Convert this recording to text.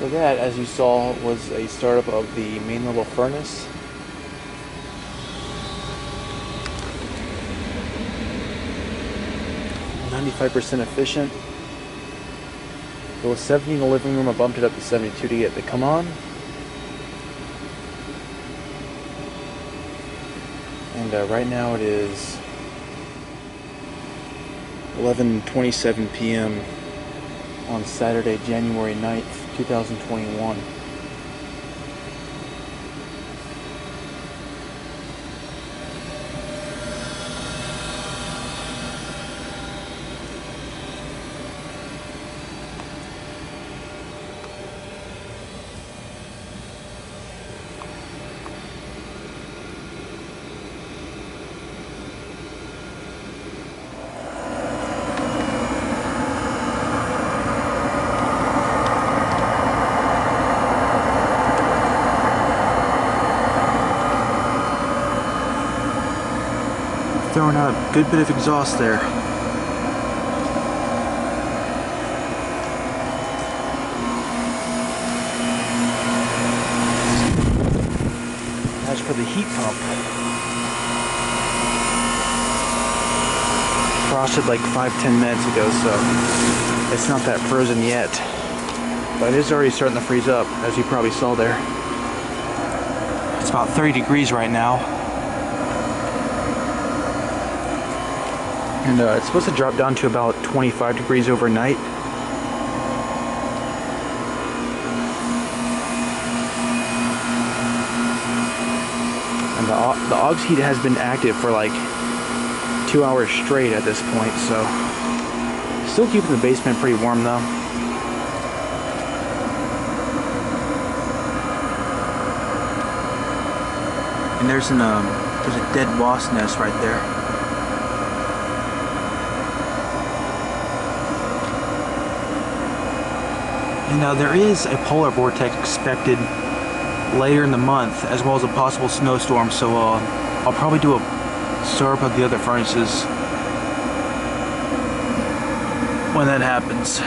So that, as you saw, was a startup of the main level furnace. .95% efficient. It was 70 in the living room. I bumped it up to 72 to get it to come on. And right now it is 11:27 p.m. on Saturday, January 9th, 2021. Throwing out a good bit of exhaust there. As for the heat pump, frosted like 5-10 minutes ago, so it's not that frozen yet. But it is already starting to freeze up, as you probably saw there. It's about 30 degrees right now. And it's supposed to drop down to about 25 degrees overnight. And the aux heat has been active for like 2 hours straight at this point, so still keeping the basement pretty warm though. And there's a dead wasp nest right there. And there is a polar vortex expected later in the month, as well as a possible snowstorm, so I'll probably do a startup of the other furnaces when that happens.